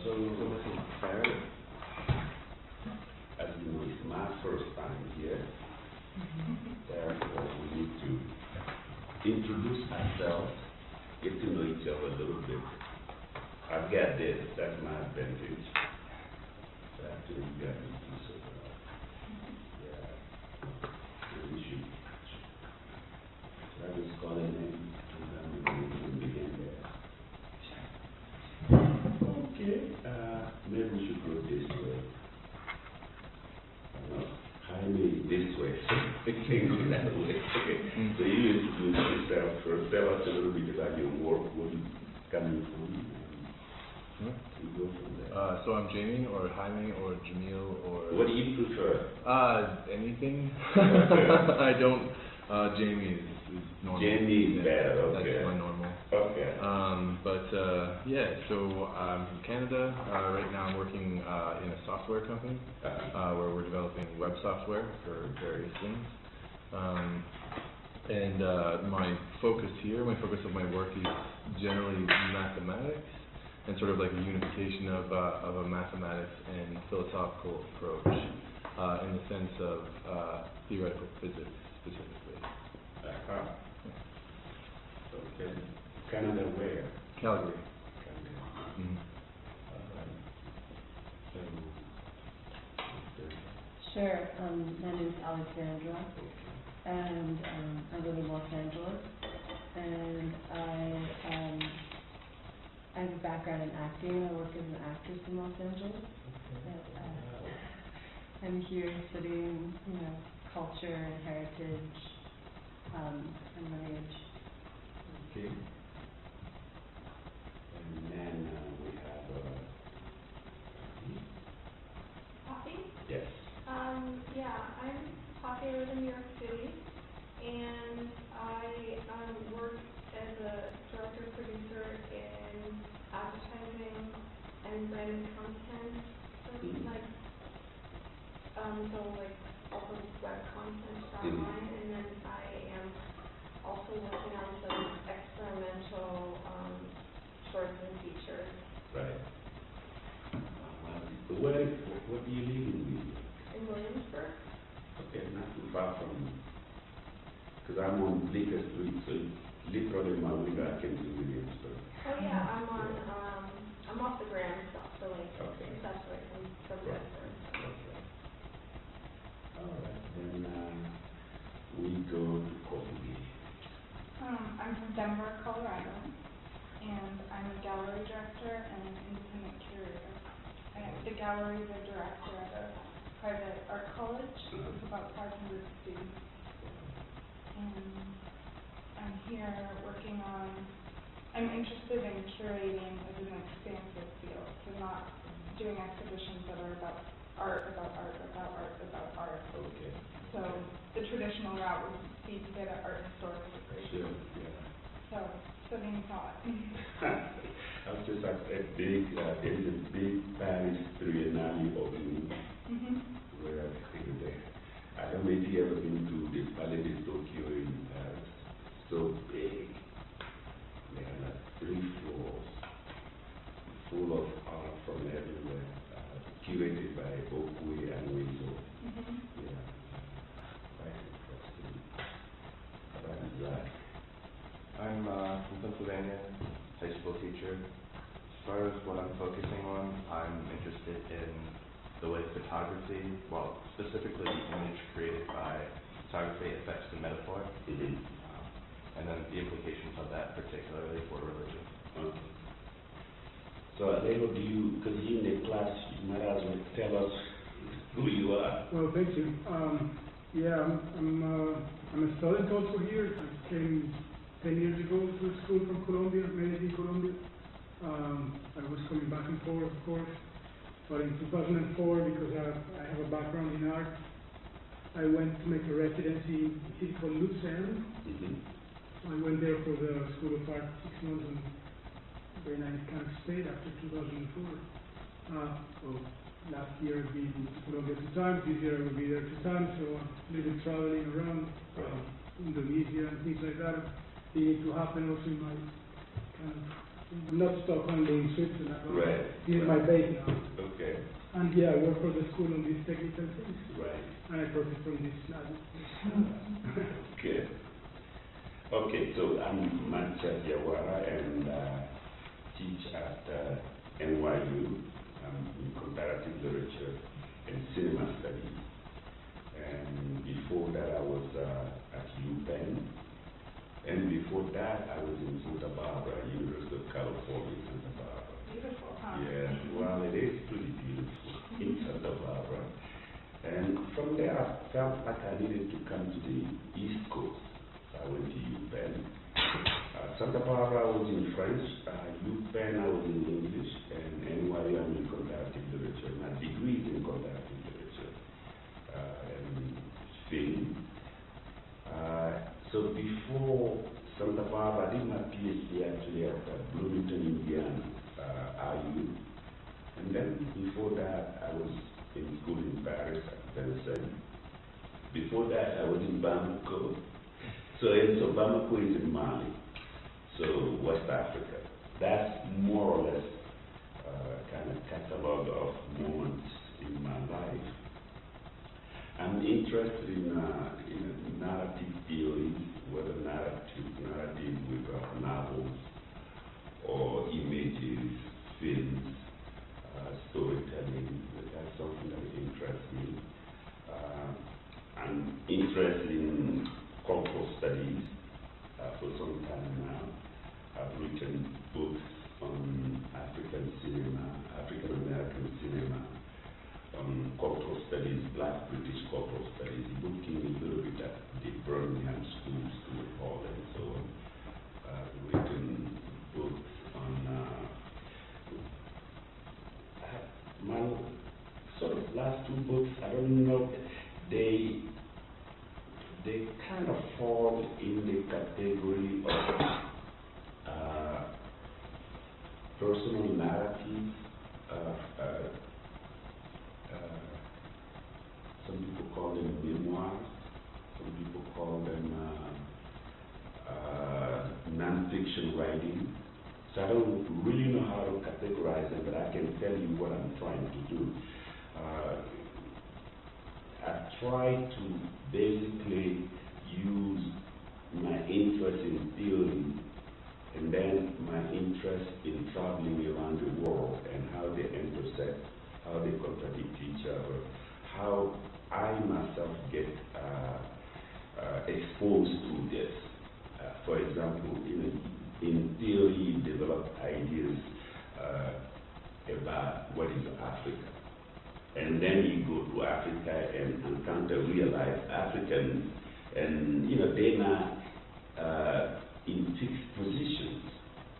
So this is Sarah. As you know, it's my first time here. Therefore, we need to introduce ourselves, get to know each other a little bit. I've got this, that's my advantage. So actually, you got me too, so yeah. So we should just call a name, and then we can begin there. Okay, maybe we should go this way. No, Jaime this way, so it can go that way. Okay, so you introduce yourself first. Tell us a little bit about your work, what you coming from. So I'm Jamie, or Jaime, or Jamil, or... What do you prefer? Anything. I don't... Jamie is normal. Jamie is better, okay. That's my normal. Okay. Yeah, so I'm from Canada. Right now I'm working in a software company where we're developing web software for various things. My focus here, my focus of my work is generally mathematics, and sort of like a unification of a mathematics and philosophical approach in the sense of theoretical physics specifically. Okay. Canada where? Calgary. Canada. Sure. My name is Alexandra, and I live in Los Angeles, and I have a background in acting. I work as an actress in Los Angeles. I'm here studying, culture and heritage and lineage. Okay. And then we have Poppy? yes. Yeah, I'm Poppy. I live in New York City, and I work as a director-producer in advertising and branded content, also web content online, and then I am also working on some experimental shorts and features. Right. What do you live in? In Williamsburg? Okay, not too far from me. Because I'm on Bleecker Street, so literally my window I can see Williamsburg. Oh yeah, I'm off the Grand, so like that's right from Western. Okay. All right, then we go to Kobe. I'm from Denver, Colorado, and I'm a gallery director and an independent curator. The gallery is a director at a private art college with about 500 students. And I'm here working on, I'm interested in curating as an expansive field, so not doing exhibitions that are about art, about art, about art, about art. Okay. So the traditional route would be to get an art historical degree. Sure, yeah. So studying thought. I was just like a big, there's a big Paris Triennale opening where I think there. I don't know if you ever been to the Palais de Tokyo in Paris. So big. They have like 3 floors full of art from everywhere, curated by Okwe and Wizo. Yeah. Quite interesting. That is that. I'm from Pennsylvania, high school teacher. As far as what I'm focusing on, I'm interested in the way photography, well, specifically the image created by photography affects the metaphor, and then the implications of that, particularly for religion. So, Alejo, because you're in the class, you might as well tell us who you are. Well, thank you. I'm a student also here. I came 10 years ago to school from Colombia, Medellin, Colombia. I was coming back and forth, of course. But in 2004, because I have a background in art, I went to make a residency in a city called Lucerne. I went there for the School of Art 6 months, and then I kind of stayed after 2004. Last year I've been to Colombia 2 times, this year I will be there 2 times, so I'm a little bit traveling around Indonesia and things like that. They need to happen also in my kind of I'm not stuck on doing Switzerland. Right. This is my base now. Okay. And yeah, I work for the school on these technical things. Right. And I profit from this now. Okay. Okay, so I'm Manthia Diawara and teach at NYU. I'm in comparative literature and cinema studies. And before that, I was at UPenn. And before that, I was in Santa Barbara, University of California, Santa Barbara. Beautiful, huh? Yeah, well, it is pretty beautiful in Santa Barbara. And from there, I felt like I needed to come to the East Coast. I went to UPenn. Santa Barbara, I was in French. UPenn, I was in English. And NYU, I'm in comparative literature. My degree is in comparative literature and film. So before Santa Barbara, I did my Ph.D. actually at Bloomington, Indiana, IU. And then before that, I was in school in Paris at Vincennes. Before that, I was in Bamako. So Bamako is in Mali, so West Africa. That's more or less kind of catalog of moments in my life. I'm interested in narrative theory, whether narrative with novels or images, films, storytelling. That's something that interests me. I'm interested in cultural studies for some time now. I've written books on African cinema, African American cinema, cultural studies, Black British cultural studies, looking a little bit at the Birmingham schools to Nepal and so on. I've written books on my sort of last two books, I don't know, they kind of fall in the category of personal narratives. Some people call them memoirs, some people call them non-fiction writing. So I don't really know how to categorize them, but I can tell you what I'm trying to do. I try to basically use my interest in theory and then my interest in traveling around the world and how they intersect, how they contradict each other, how I myself get exposed to this. For example, in theory, you develop ideas about what is Africa. And then you go to Africa and encounter real life Africans, and they're not in fixed positions.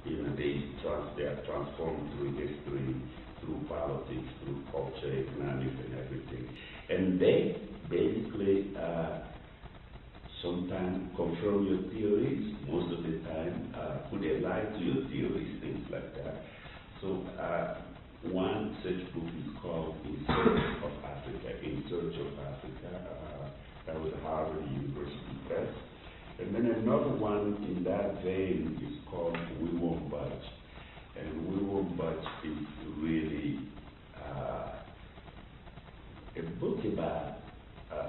They are transformed through history, through politics, through culture, economics, and everything. And they basically sometimes confirm your theories, most of the time put a lie to your theories, things like that. So one such book is called In Search of Africa, In Search of Africa. That was Harvard University Press. And then another one in that vein is called We Won't Budge. And We Won't Budge is really a book about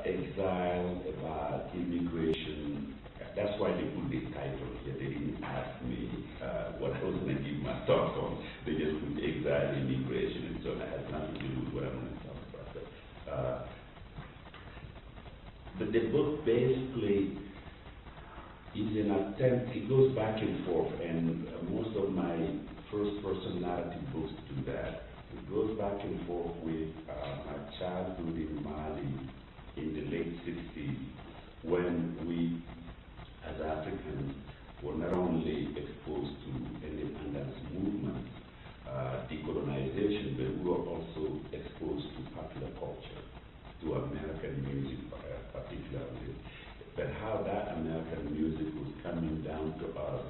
exile, about immigration. That's why they put the title here. They didn't ask me what I was going to give my talk on. They just put exile, immigration, and so that has nothing to do with what I'm going to talk about. But the book basically is an attempt, it goes back and forth, and most of my first-person narrative books do that. It goes back and forth with my childhood in Mali in the late 60s, when we, as Africans, were not only exposed to independence movements, decolonization, but we were also exposed to popular culture, to American music particularly. But how that American music was coming down to us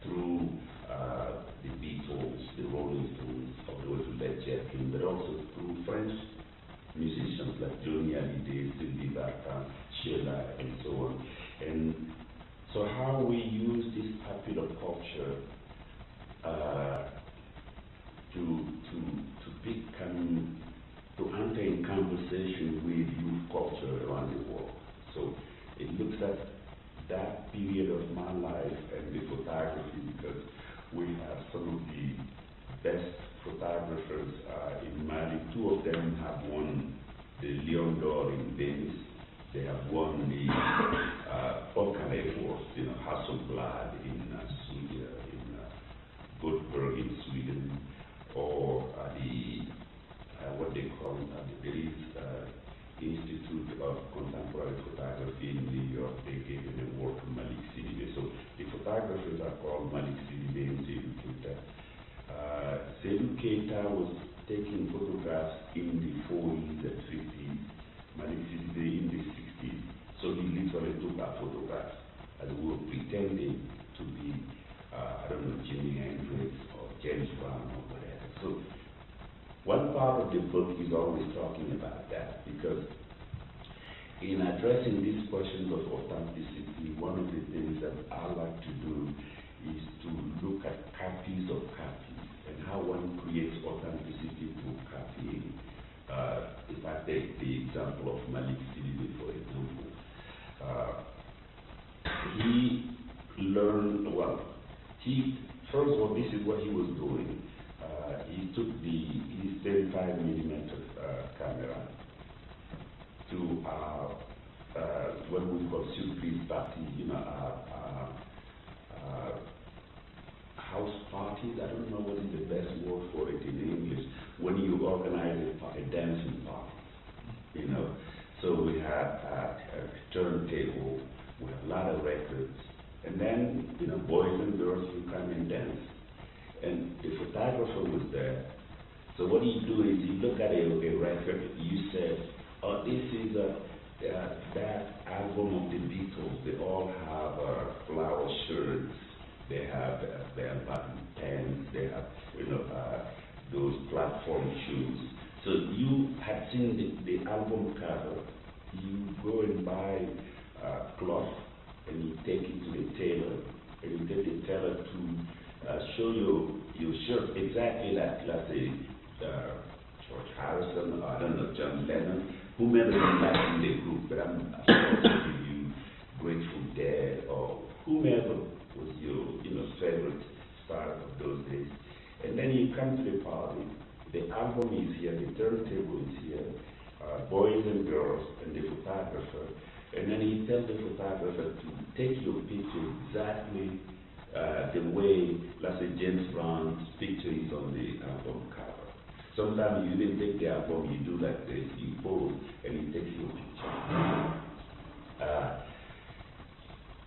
through the Beatles, the Rolling Stones, all the way to Led Zeppelin, but also through French musicians like Johnny Hallyday, Sylvie Vartan, Sheila, and so on. And so how we use this popular culture conversation with youth culture around the world. So it looks at that period of my life and the photography, because we have some of the best photographers in Mali. Two of them have won the Lion d'Or in Venice. They have won the all kind of awards, you know, Hasselblad in Sweden, in Göteborg in Sweden, or the what they call the Institute of Contemporary Photography in New York. They gave an award to Malik Sidibé. So the photographers are called Malik Sidibé and Seydou Keita. Seydou Keita was taking photographs in the 40s and 50s, Malik Sidibé in the 60s. So he literally took our photographs and we were pretending to be, I don't know, Jimi Hendrix or James Brown or whatever. So one part of the book is always talking about that, because in addressing these questions of authenticity, one of the things that I like to do is to look at copies of copies and how one creates authenticity through copying. If I take the example of Malik Sidibé, for example, he learned, well, first of all, this is what he was doing. He took his 35mm camera to what we call surprise party, you know, house parties. I don't know what is the best word for it in English. When you organize a dancing party, you know. So we have a turntable with a lot of records, and then, you know, boys and girls will come and dance. And the photographer was there. So what you do is you look at a record, you say, oh, this is that album of the Beatles. They all have flower shirts, they have bell-bottom pants, they have, you know, those platform shoes. So you had seen the album cover, you go and buy cloth, and you take it to the tailor, and you get the tailor to show your shirt exactly like, let's say, George Harrison, or I don't know, John Lennon, whomever you like in the group, but I'm sure to you, Grateful Dead, or whomever was your, you know, favorite star of those days. And then you come to the party, the album is here, the turntable is here, boys and girls, and the photographer, and then you tell the photographer to take your picture exactly the way, let's say, James Brown's picture is on the album cover. Sometimes you even take the album, you do like this, you pose, and you take your picture.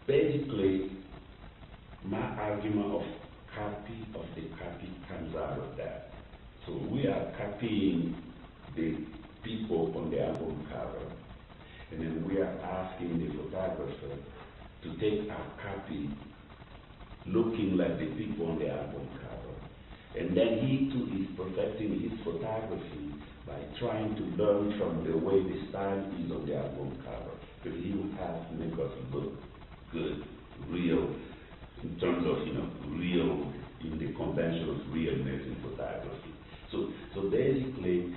Basically, my argument of copy of the copy comes out of that. So we are copying the people on the album cover, and then we are asking the photographer to take our copy looking like the people on the album cover. And then he too is perfecting his photography by trying to learn from the way the style is on the album cover. Because he will have to make us look good, real, in terms of, you know, real, in the convention of realness in photography. So basically,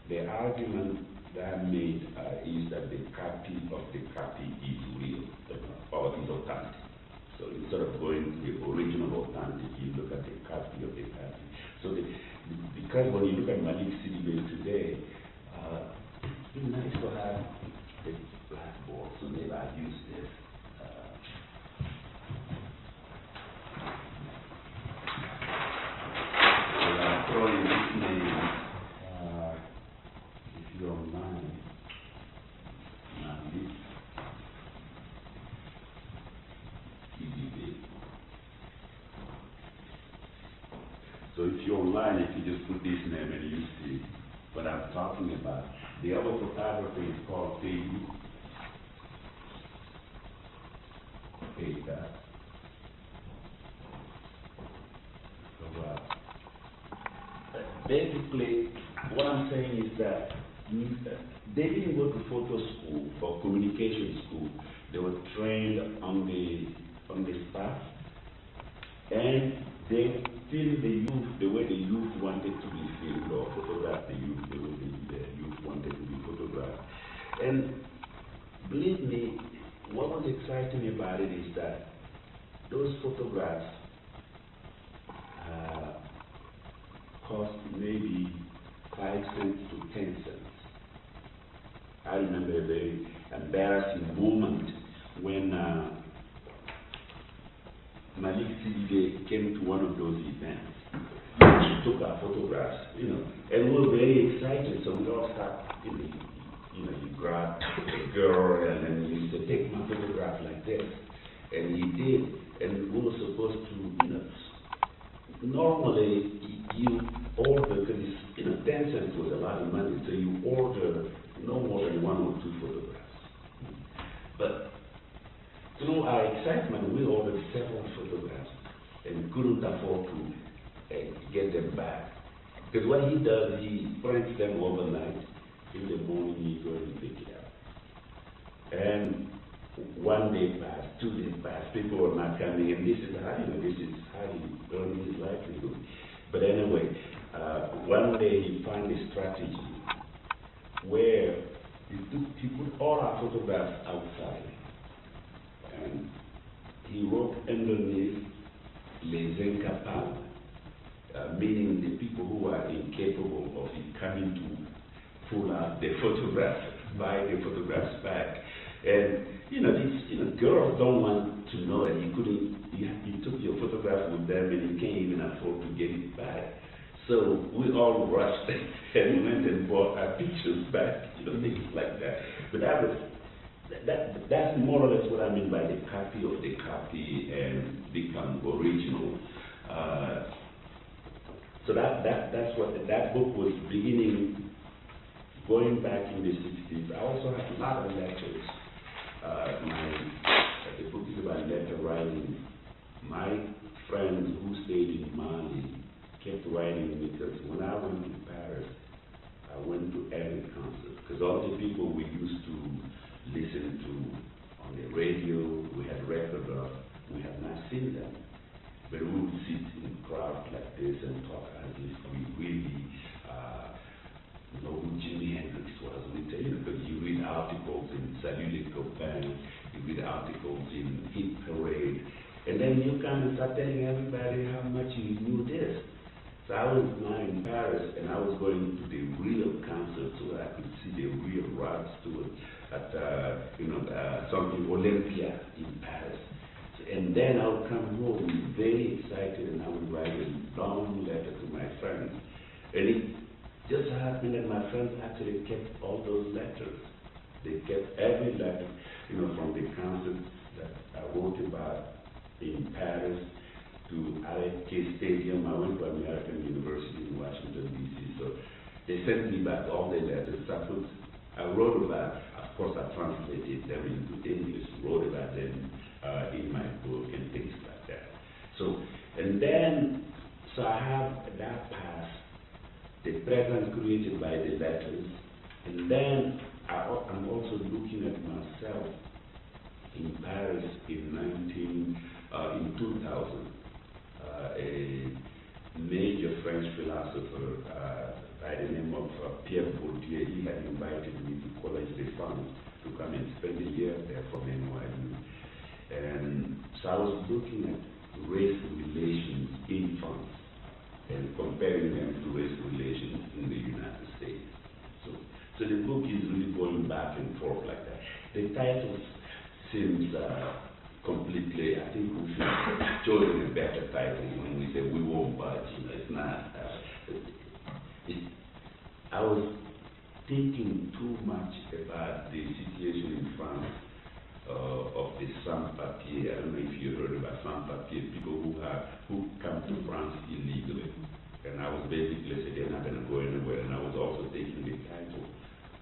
the argument that I made is that the copy of the copy is real, or is authentic. So instead of going to the original authentic, you look at the copy of the copy. So because when you look at Malik Sidibé today, it's been nice to have the blackboard, so maybe I use this. So I'll throw you this name, if you don't mind. Malik. So if you're online, if you just put this name and you see what I'm talking about. The other photography is called Seydou Keita. So basically, what I'm saying is that they didn't go to photo school or communication school. They were trained on the staff, and they filmed the youth the way the youth wanted to be filmed, or photograph the youth the way the youth wanted to be And believe me, what was exciting about it is that those photographs cost maybe 5 cents to 10 cents. I remember a very embarrassing moment when Malik Sigi came to one of those events. She took our photographs, and we were very excited, so we all start, you grab a girl and then you say, take my photograph like this. And he did, and we were supposed to, normally you order, because 10 cents was a lot of money, so you order no more than 1 or 2 photographs. But through our excitement, we ordered several photographs and couldn't afford to get them back. Because what he does, he prints them overnight. In the morning, he goes and pick it up. And 1 day passed, 2 days passed, people were not coming, and this is how he earned his livelihood. But anyway, one day he found a strategy where he put all our photographs outside, and he wrote underneath les incapables, meaning the people who are incapable of coming to pull out the photographs, buy the photographs back. And these girls don't want to know that you took your photograph with them and you can't even afford to get it back. So we all rushed and went and bought our pictures back, things like that. But that's more or less what I mean by the copy of the copy and become original. So that's what that book was beginning, going back in the 60s. I also had a lot of lectures. The book is about letter writing. My friends who stayed in Mali kept writing because when I went to Paris, I went to every concert. Because all the people we used to listen to on the radio, we had records of, we have not seen them. But we would sit in crowds like this and talk as if we really know who Jimi Hendrix was. Because you read articles in Salut les Copains, you read articles in Hit Parade, and then you come and start telling everybody how much you knew this. So I was now in Paris, and I was going to the real concerts so that I could see the real Rod Stewart at something Olympia in Paris. And then I would come home very excited, and I would write a long letter to my friends. And it just happened that my friends actually kept all those letters. They kept every letter, from the concerts that I wrote about in Paris to RFK Stadium. I went to American University in Washington, D.C., so they sent me back all the letters. I wrote about, of course, I translated them into English, wrote about them in my book and things like that. So I have that past, the present created by the letters, and then I'm also looking at myself in Paris in 2000. A major French philosopher by the name of Pierre Bourdieu, he had invited me to Collège de France to come and spend a year there from NYU. And so I was looking at race relations in France and comparing them to race relations in the United States. So the book is really going back and forth like that. The title seems completely, I think we should have chosen a better title when we say we won't budge. It's not. I was thinking too much about the situation in France of the sans-papiers. I don't know if you heard about sans-papiers, people who come to France illegally. And I was basically saying they're not going to go anywhere. And I was also taking the title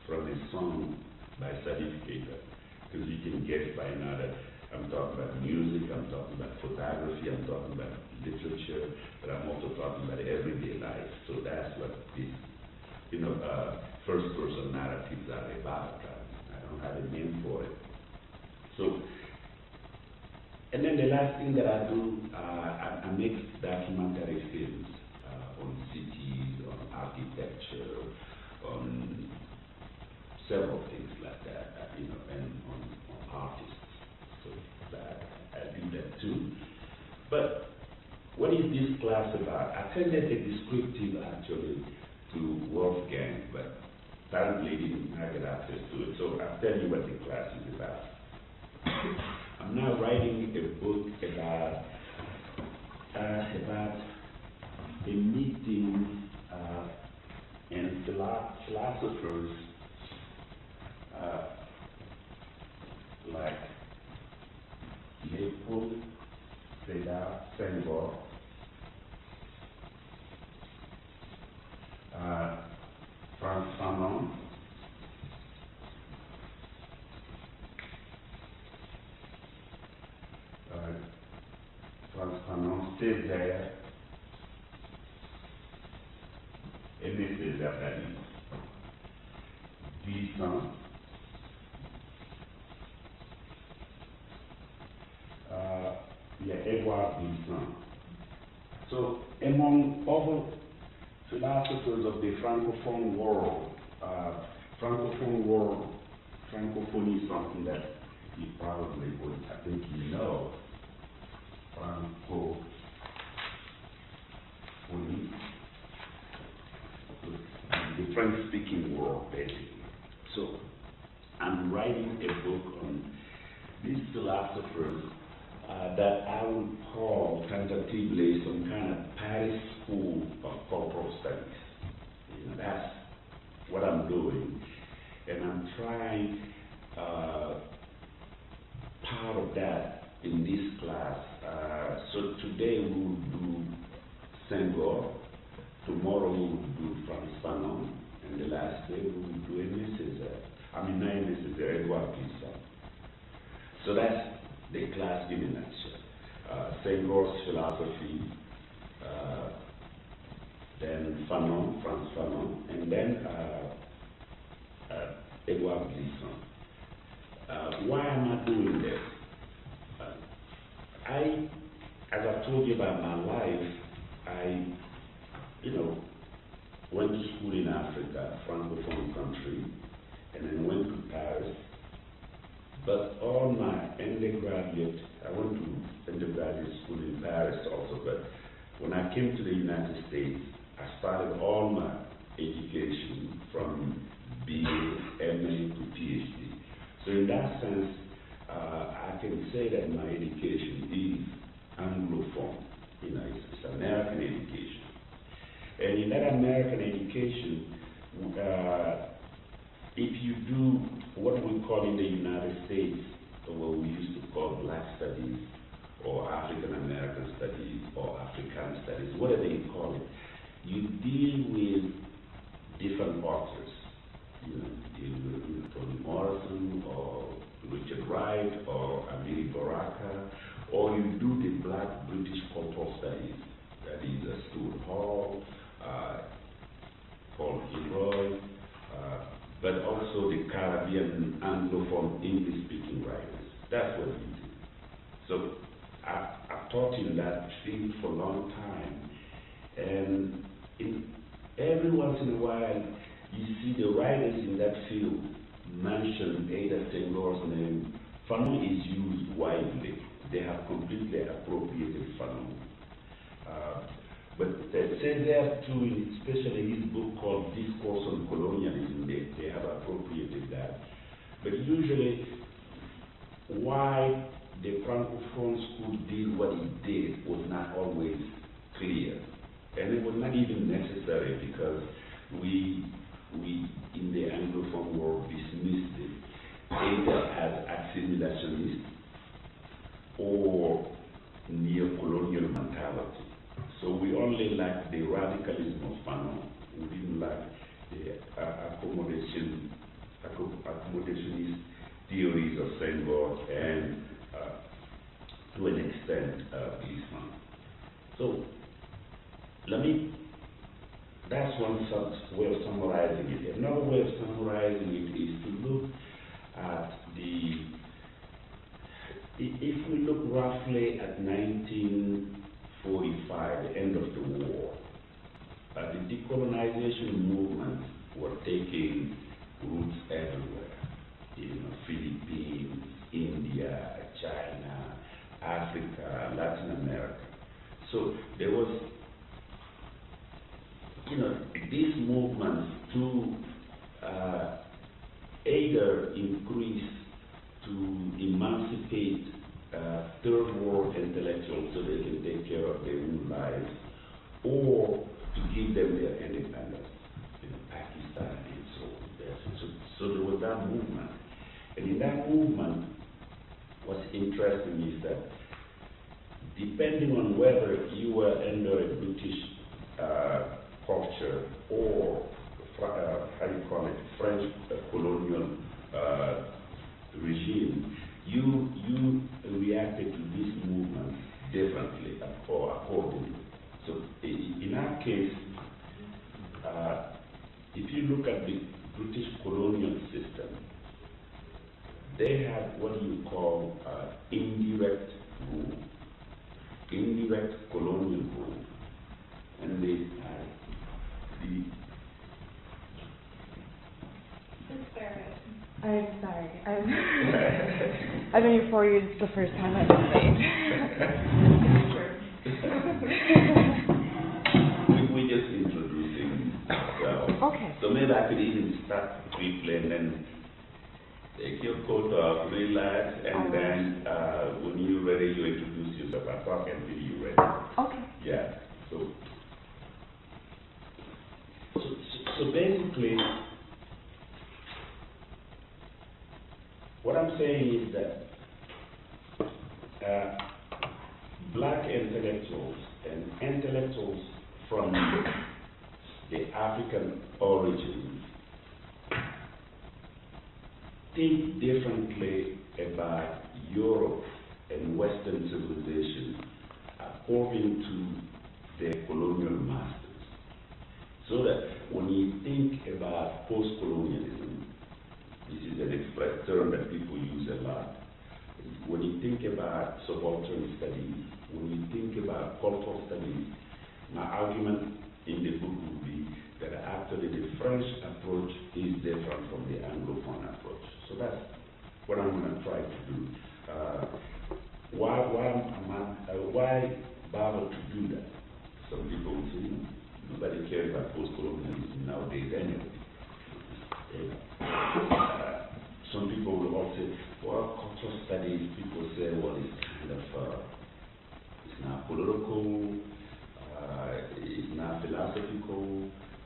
from a song by Salif Keita, because you can guess by now that I'm talking about music, I'm talking about photography, I'm talking about literature, but I'm also talking about everyday life. So that's what these, first-person narratives are about. I don't have a name for it. So, and then the last thing that I do, I make documentary films on cities, on architecture, on several things like that. But what is this class about? I attended a descriptive actually to Wolfgang, but apparently didn't get access to it. So I'll tell you what the class is about. I'm now writing a book about a meeting and philosophers like Leopold Sédar Senghor, Frantz Fanon, Césaire, Aimé Césaire Dali, Glissant, Edouard Glissant. So among other philosophers of the Francophone world, Francophonie is something that you probably would, I think you know, Francophonie, the French-speaking world, basically. So I'm writing a book on these philosophers that I would call tentatively some kind of Paris School of Cultural Studies. You know, that's what I'm doing. And I'm trying part of that in this class. So today we will do Senghor, tomorrow we will do Frantz Fanon, and the last day we will do Aimé Césaire, Edouard Glissant. So that's the class in a nutshell. Senghor's philosophy, then Fanon, Frantz Fanon, and then Edouard Glissant. Why am I doing this? As I told you about my life, I went to school in Africa, Francophone country, and then went to Paris. But all my undergraduate, I went to undergraduate school in Paris also, but when I came to the United States, I started all my education from BA, MA to Ph.D. So in that sense, I can say that my education is Anglophone. You know, it's American education. And in that American education, if you do what we call in the United States, what we used to call Black Studies, or African American Studies, or African Studies, whatever you call it, you deal with different authors. You know, you deal with Toni Morrison, or Richard Wright, or Amiri Baraka, or you do the Black British Cultural Studies, that is Stuart Hall, Paul Gilroy, but also the Caribbean Anglophone English-speaking writers. That's what we do. So I've taught in that field for a long time, and every once in a while you see the writers in that field mention either Senghor's name. Fanon is used widely. They have completely appropriated Fanon. But Césaire too, especially his book called Discourse on Colonialism, they have appropriated that. But usually, why the Francophone school did what it did was not always clear. And it was not even necessary, because we in the Anglophone world dismissed it either as assimilationist or neo-colonial mentality. So we only liked the radicalism of Fanon. We didn't like the accommodationist theories of Senghor and, to an extent, Glissant. So that's one such way of summarizing it. Another way of summarizing it is to look at if we look roughly at 1945, the end of the war, the decolonization movement were taking roots everywhere. You know, Philippines, India, China, Africa, Latin America. So there was, these movements to either increase, to emancipate third world intellectuals so they can take care of their own lives, or to give them their independence. Pakistan and so there was that movement. And in that movement, what's interesting is that depending on whether you were under a British culture or French colonial regime, you reacted to this movement differently or accordingly. So in our case, if you look at the British colonial system, they had what you call indirect rule, indirect colonial rule, and they had the. I'm sorry. I've been here 4 years. It's the first time I've been late. We're just introducing ourselves. Okay. So maybe I could even start briefly and then take your coat off, relax, and then when you're ready, you introduce yourself. I talk until you're ready. Okay. Yeah. So basically, what I'm saying is that black intellectuals and intellectuals from the African origin think differently about Europe and Western civilization according to their colonial masters. So that when you think about post-colonialism, this is an express term that people use a lot. When you think about subaltern studies, when you think about cultural studies, my argument in the book would be that actually the French approach is different from the Anglophone approach. So that's what I'm going to try to do. Why bother to do that? Some people will say, nobody cares about post-colonialism nowadays anyway. Some people will also say, well, cultural studies, people say, well, it's kind of, it's not political, it's not philosophical,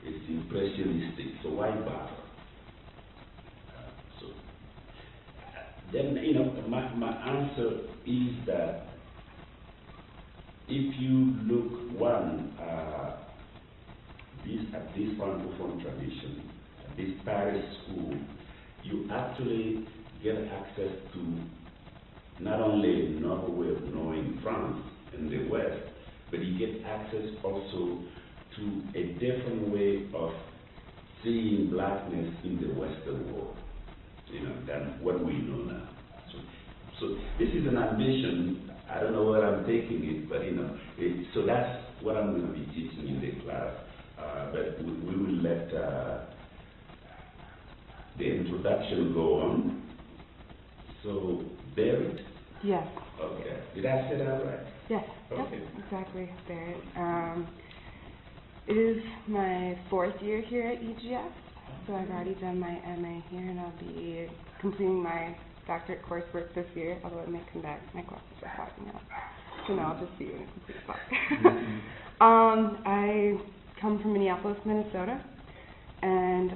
it's impressionistic, so why bother? Then, my answer is that if you look, at this Francophone tradition, at this Paris school, you actually get access to not only another way of knowing France in the West, but you get access also to a different way of seeing blackness in the Western world, than what we know now. So this is an ambition. I don't know where I'm taking it, but so that's what I'm going to be teaching in the class. But we will let the introduction go on. So, Barrett? Yes. Okay. Did I say that right? Yes. Okay. Yep, exactly, Barrett. It is my 4th year here at EGS, so I've already done my MA here, and I'll be completing my doctorate coursework this year, although it may come back, my classes are talking out. So now I'll just be in a complete spot. I come from Minneapolis, Minnesota, and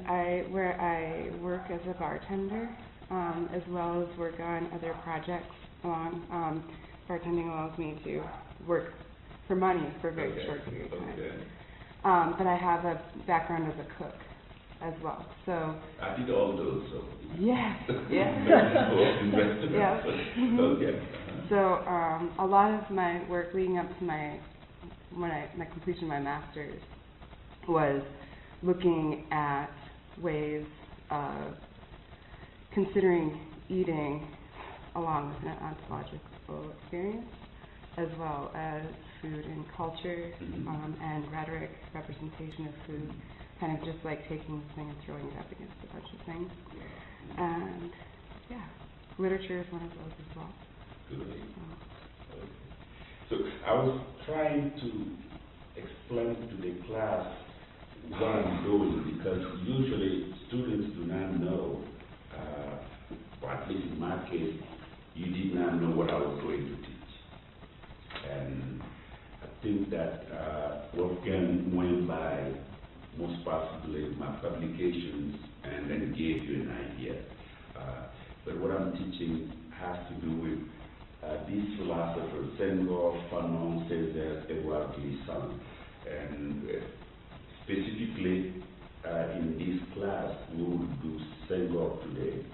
where I work as a bartender, as well as work on other projects along. Bartending allows me to work for money for a very short period of time. But I have a background as a cook as well. So I did all those. So. Yes. Yeah. Yeah. Okay. So a lot of my work leading up to my completion of my master's was looking at ways of considering eating along with an ontological experience, as well as food and culture, and rhetoric, representation of food, kind of just like taking this thing and throwing it up against a bunch of things. And literature is one of those as well. Good. So I was trying to explain to the class what I'm doing, because usually students do not know, or at least in my case, you did not know what I was going to teach. And I think that Wolfgang went by most possibly my publications and then gave you an idea. But what I'm teaching has to do with these philosophers, Senghor, Fanon, Césaire, Edouard Glissant. And specifically in this class, we will do Senghor today,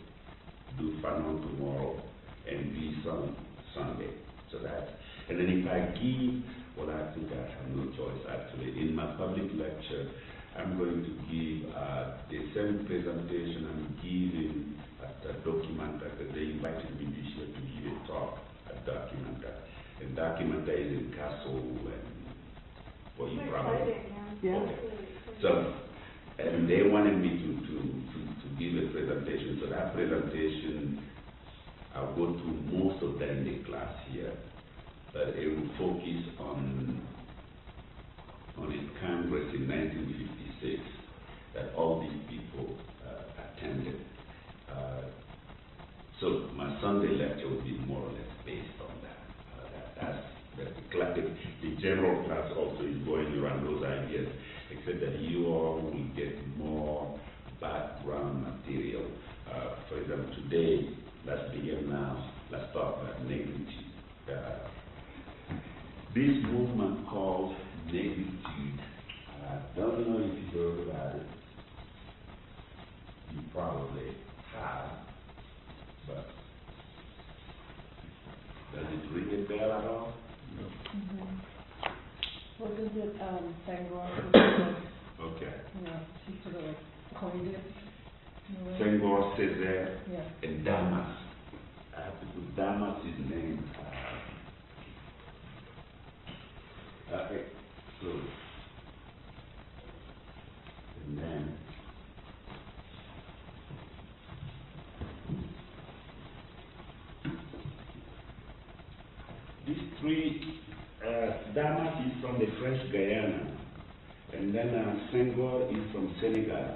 do Fanon tomorrow, and Glissant Sunday. So that, and then if I give, well, I think I have no choice actually. In my public lecture, I'm going to give the same presentation I'm giving at Documenta, because they invited me this year to give a talk at Documenta. And Documenta is in Castle, and well, you probably. Yeah. Okay. So, and they wanted me to give a presentation. So that presentation, I'll go through most of that in the class here, but it will focus on a Congress in 1956 that all these people attended. So my Sunday lecture will be more or less based on that. The general class also is going around those ideas, except that you all will get more background material. For example, today, let's begin now. Let's talk about Négritude. This movement called Négritude, I don't know if you heard about it. You probably have, but does it ring a bell at all? No. What is it, Senghor? Okay. Yeah, she sort of like coined it. Senghor, Césaire, Yeah. and Damas. I have to put Damas' name. Okay, so, and then, these three, Damas is from the French Guyana, and then Senghor is from Senegal,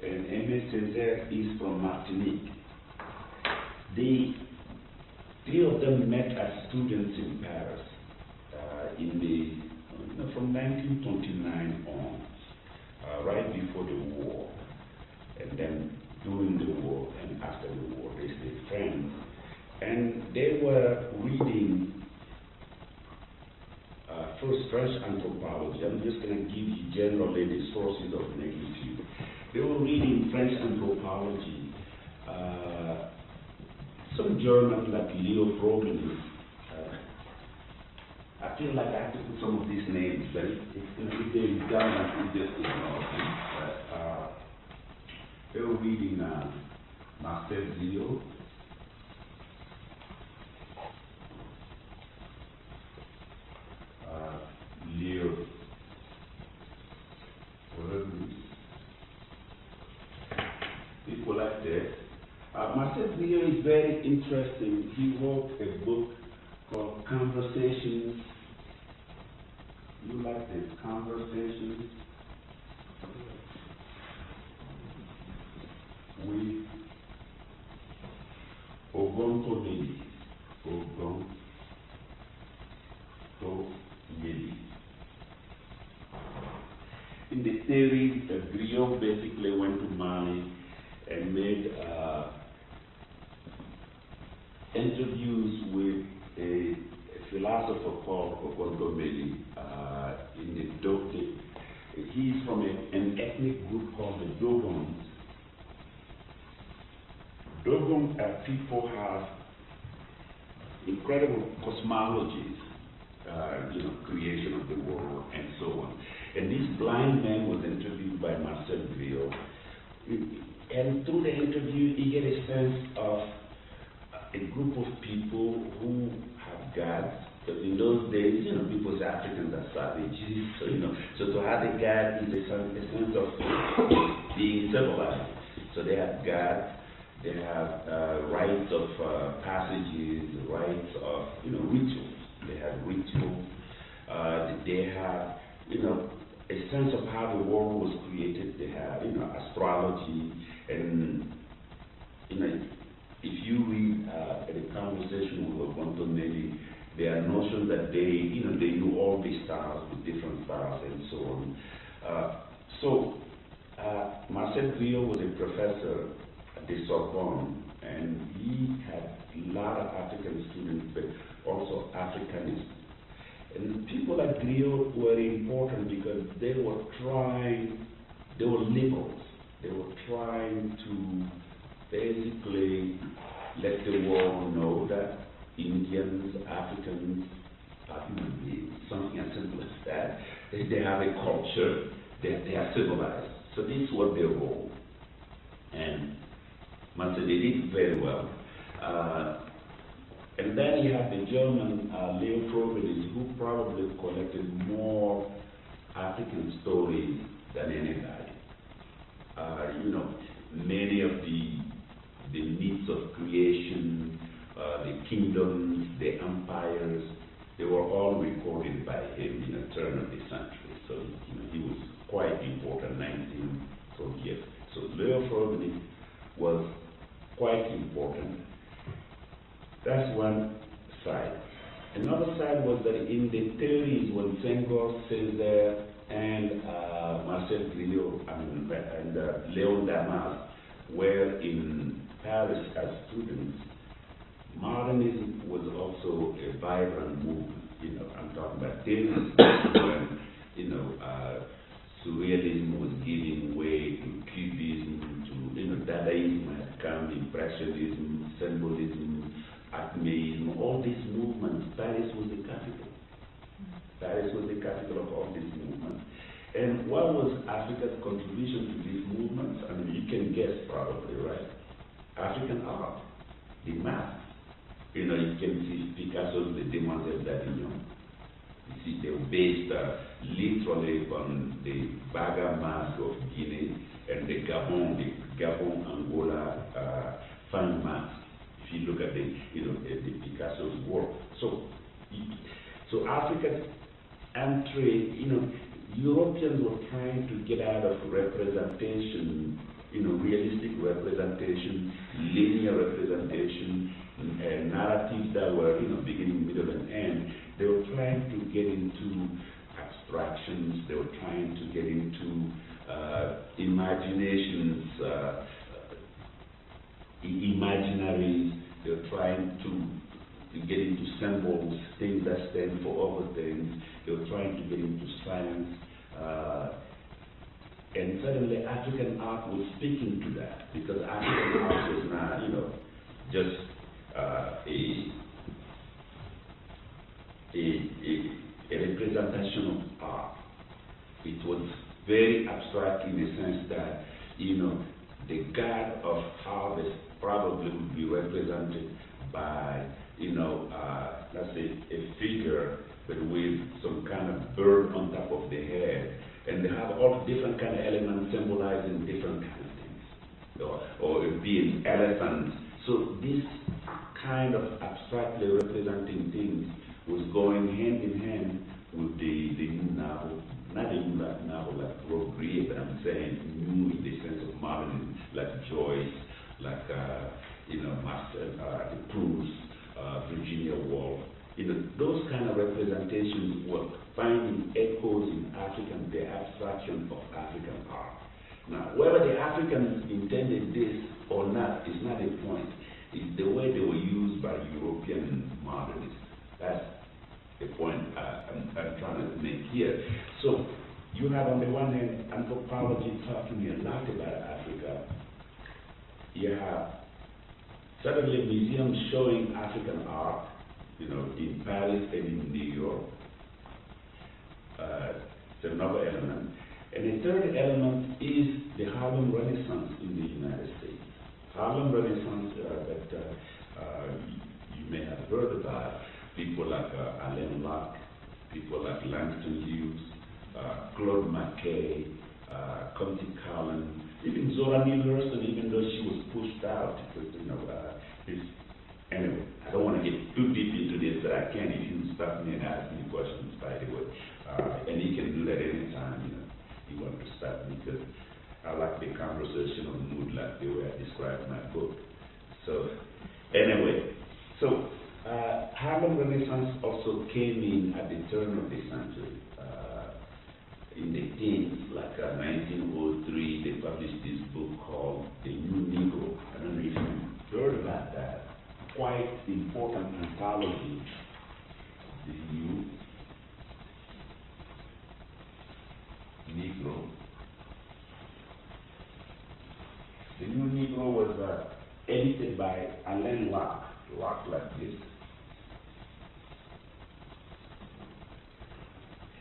and Aimé Césaire is from Martinique. The three of them met as students in Paris from 1929 on, right before the war, and then during the war and after the war, they stayed friends. And they were reading first French anthropology. I'm just going to give you generally the sources of Négritude. They were reading French anthropology. Some Germans like Leo Frobenius. I feel like I have to put some of these names, but if they're done, I can just ignore them. But they were reading Marcel Zio. Leo Frobenius. People like that. Marcel Zio is very interesting. He wrote a book called Conversations. You like this? Conversations with Ogonto-Meli. In the theory, Griot basically went to Mali and made interviews with a philosopher called Ogonto-Meli in the doctorate. He's from an ethnic group called the Dogons. Dogon people have incredible cosmologies, creation of the world and so on. And this blind man was interviewed by Marcel Griot. And through the interview, you get a sense of a group of people who have gods. Because in those days, people say Africans are savages. So to have a god is a sense of being civilized. So they have gods. They have rites of passages, rites of rituals. They have rituals. they have, you know, a sense of how the world was created. They have, you know, astrology, and, you know, if you read the conversation with Wantoneli, there are notions that they, you know, they knew all these stars with different stars and so on. Marcel Griot was a professor at the Sorbonne, and he had a lot of African students, but also Africanists. And people like Griot were important because they were liberals. They were trying to basically let the world know that Indians, Africans are human beings, something as simple as that. They have a culture, they are civilized. So this was their role. And Marcel, they did very well. And then you have the German Leo Frobenius, who probably collected more African stories than anybody. You know, many of the myths of creation, the kingdoms, the empires, they were all recorded by him in the turn of the century. So, you know, he was quite important, 1920. So Leo Frobenius was quite important. That's one side. Another side was that in the 30s, when Senghor, Césaire, and Marcel Griot, and Léon Damas were in Paris as students, modernism was also a vibrant movement. You know, I'm talking about this when, you know, surrealism was giving way to cubism, to, you know, Dadaism had come, impressionism, symbolism, Acmeism, all these movements. Paris was the capital. Paris was the capital of all these movements. And what was Africa's contribution to these movements? I mean, you can guess probably, right? African art, the math. You know, you can see Picasso's The Demoiselles d'Avignon. You see, they were based literally on the Baga mask of Guinea and the Gabon, Angola fan mask. If you look at the, you know, the Picasso's work. So Africa's entry, you know, Europeans were trying to get out of representation, you know, realistic representation, linear representation, and narratives that were, you know, beginning, middle, and end. They were trying to get into abstractions. They were trying to get into imaginations, imaginaries. They were trying to get into symbols, things that stand for other things. They were trying to get into science. And suddenly African art was speaking to that, because African art was not, you know, just a representation of art. It was very abstract in the sense that, you know, the god of harvest probably would be represented by, you know, let's say a figure, but with some kind of bird on top of the head, and they have all different kind of elements symbolizing different kind of things, or it be an elephant. So this kind of abstractly representing things was going hand in hand with the new novel, not the new novel like Rouch, but I'm saying new in the sense of modernism, like Joyce, like you know, Proust, Virginia Woolf. You know, those kind of representations were finding echoes in the abstraction of African art. Now, whether the Africans intended this or not is not a point. It's the way they were used by European modernists. That's the point I'm trying to make here. So, you have on the one hand anthropology talking a lot about Africa. You have suddenly museums showing African art, you know, in Paris and in New York. It's another element. And the third element is the Harlem Renaissance in the United States. Harlem Renaissance that you may have heard about. People like Alain Locke, people like Langston Hughes, Claude McKay, Conti Collin, even Zora Neale Hurston, even though she was pushed out, because, you know, anyway, I don't want to get too deep into this, but I can if you stop me and ask me questions, by the way. because I like the conversation of mood like the way I described my book. So, anyway, so Harlem Renaissance also came in at the turn of the century. In the teens, like 1903, they published this book called The New Negro. I don't know if you heard about that. Quite important anthology. The New Negro. The New Negro was edited by Alain Locke like this.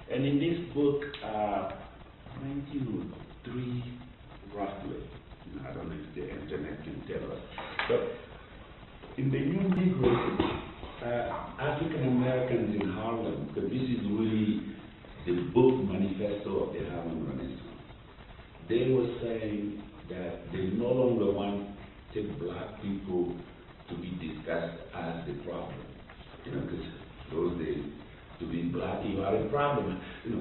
And in this book, 1903, roughly, I don't know if the internet can tell us, but in the New Negro, African Americans in Harlem, because this is really the book manifesto of the Harlem Renaissance, they were saying that they no longer wanted black people to be discussed as the problem. Because those days, to be black, you are a problem,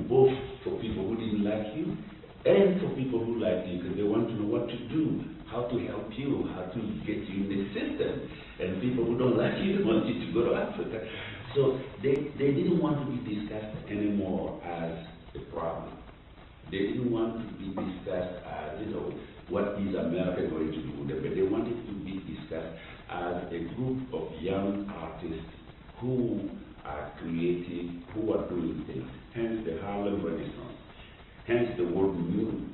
both for people who didn't like you and for people who liked you, because they want to know what to do, how to help you, how to get you in the system. And people who don't like you, they want you to go to Africa. So they didn't want to be discussed anymore as a problem. They didn't want to be discussed as, what is America going to do? But they wanted to be discussed as a group of young artists who are creative, who are doing things. Hence the Harlem Renaissance. Hence the word new.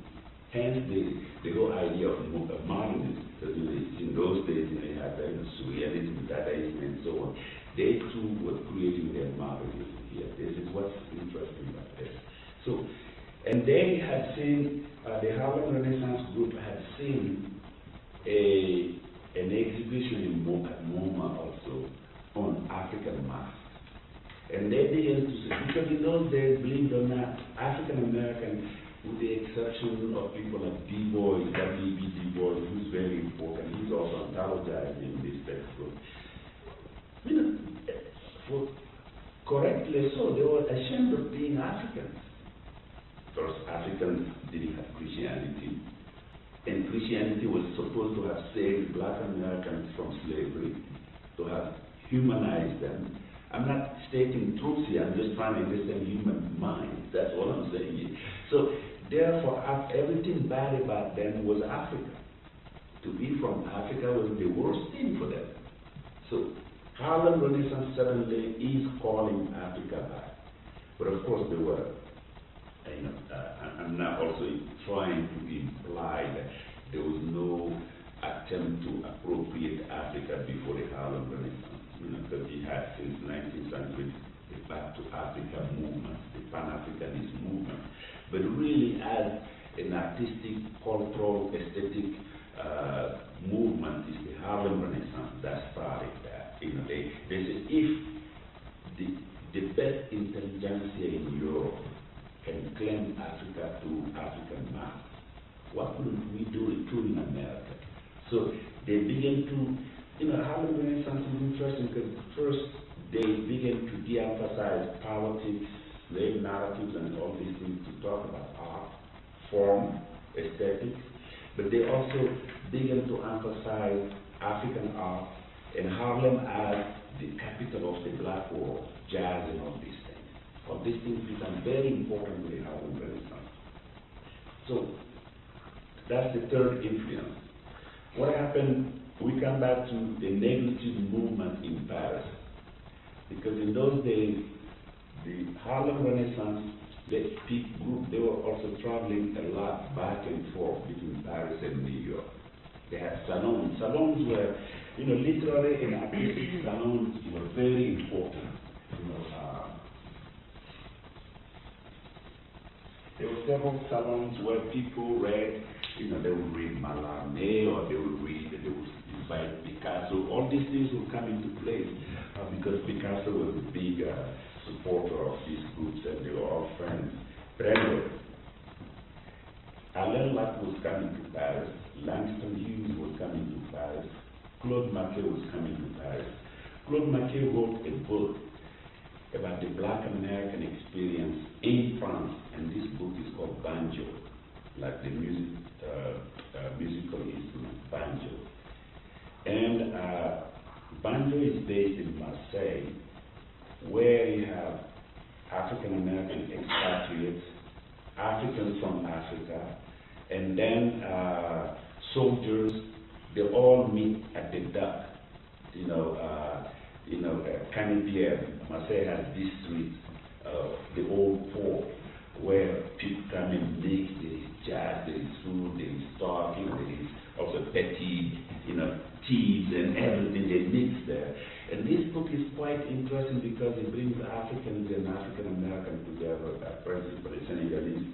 Hence the whole idea of modernism. Because in those days, they had surrealism, Dadaism, and so on. They too were creating their modernism here. This is what's interesting about this. So, and they had seen, the Harlem Renaissance group had seen an exhibition in MoMA also on African masks. And they began to say, because in those days, believe it or not, African Americans, with the exception of people like Du Bois, W.B. Du Bois, who's very important, he's also anthologized in this textbook. For correctly so, they were ashamed of being Africans. Because Africans didn't have Christianity, and Christianity was supposed to have saved black Americans from slavery, to have humanized them. I'm not stating truth here, I'm just trying to understand human mind. That's all I'm saying. So, therefore, everything bad about them was Africa. To be from Africa was the worst thing for them. So, Harlem Renaissance suddenly is calling Africa back. But of course, there were, I'm not also trying to imply that there was no attempt to appropriate Africa before the Harlem Renaissance. Because we had since 19th century the Back to Africa movement, the Pan-Africanist movement. But really as an artistic, cultural, aesthetic movement is the Harlem Renaissance that started that. They said if the best intelligentsia in Europe can claim Africa through African mass, what couldn't we do it too in America? So they began to, Harlem Renaissance is interesting because first they began to de-emphasize politics, slave narratives, and all these things to talk about art, form, aesthetics, but they also began to emphasize African art and Harlem as the capital of the black world, jazz and all these things. All these things become very important in the Harlem Renaissance. So that's the third influence. What happened? We come back to the Négritude movement in Paris. Because in those days, the Harlem Renaissance, the peak group, they were also traveling a lot back and forth between Paris and New York. They had salons. Salons were, literary and artistic salons were very important. There were several salons where people read, they would read Mallarmé or they would invite Picasso. All these things would come into place because Picasso was a big supporter of these groups and they were all friends. But anyway, Alain Locke was coming to Paris, Langston Hughes was coming to Paris, Claude Marquet was coming to Paris. Claude Marquet wrote a book about the black American experience in France, and this book is called Banjo, like the music. is based in Marseille, where you have African American expatriates, Africans from Africa, and then soldiers. They all meet at the dock. Canadian. Marseille has this street, the old port, where people come and mix. There is jazz, there is food, there is talking, there is also petty, teas and everything. They mix there. And this book is quite interesting because it brings Africans and African Americans together, principally Senegalese.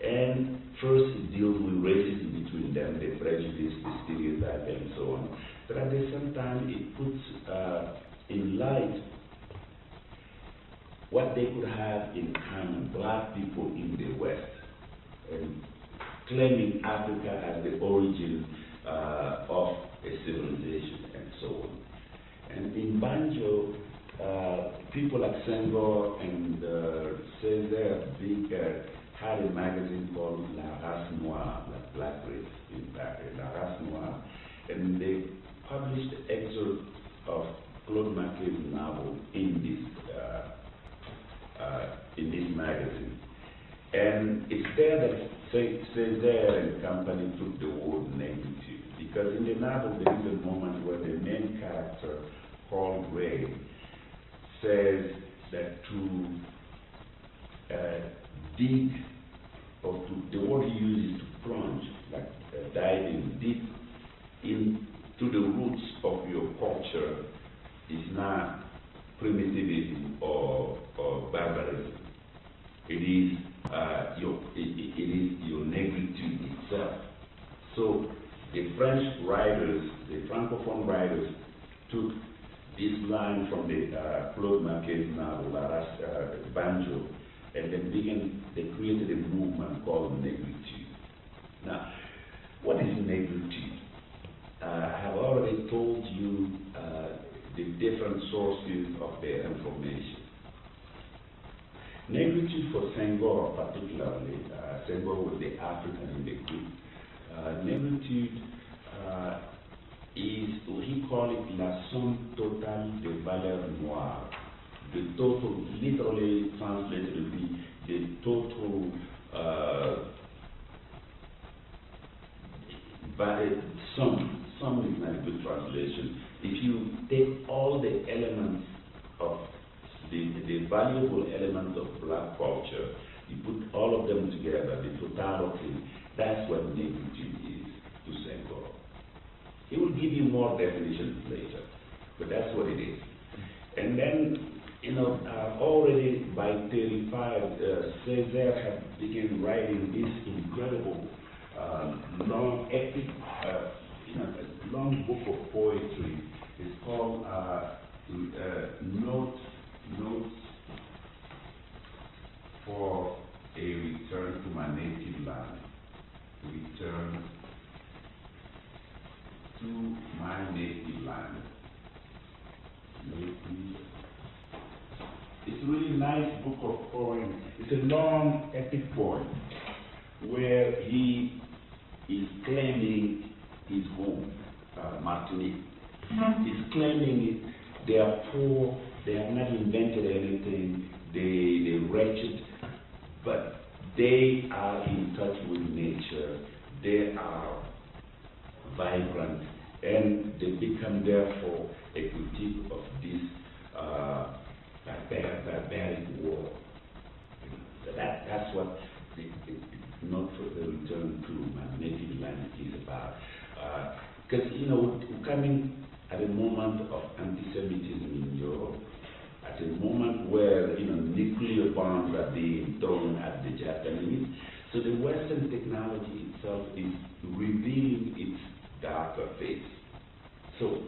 And first it deals with racism between them, the prejudice, the stereotype, and so on. But at the same time, it puts in light what they could have in common, black people in the West, and claiming Africa as the origin of a civilization, and so on. And in Banjo, people like Senghor and Césaire had a magazine called La Race Noire, like Black Race in black, La Race Noire, and they published excerpts of Claude McKay's novel in this magazine. And it's there that Césaire and company took the word Négritude, because in the novel there is a moment where the main character, called Ray, says that to dig, or to, the word he uses to plunge, like diving deep into the roots of your culture is not primitivism or barbarism. It is your negritude itself. So the French writers, the Francophone writers, took this line from the Claude McKay's novel, Banjo, and then they created a movement called Négritude. Now, what is Négritude? I have already told you the different sources of their information. Négritude for Senghor particularly, Senghor was the African in the group. Négritude is, he called it la somme totale des valeurs noires. The total, literally translated to be the total sum is not a good translation. If you take all the elements of the valuable elements of black culture, you put all of them together, the totality, that's what Négritude is to Senghor. He will give you more definitions later, but that's what it is. And then, already by 35, Césaire had begun writing this incredible, long epic, long book of poetry. It's called Notes for a Return to My Native Land. Return to my native land. It's a really nice book of poems. It's a long epic poem where he is claiming his home, Martinique. He's claiming it. They are poor, they have not invented anything, they're wretched, but they are in touch with nature, they are vibrant, and they become therefore a critique of this barbaric war. So that's what the Note for the Return to My Native Land is about. Because we're coming at a moment of anti-Semitism in Europe, at a moment where nuclear bombs are being thrown at the Japanese. So the Western technology itself is revealing its darker face. So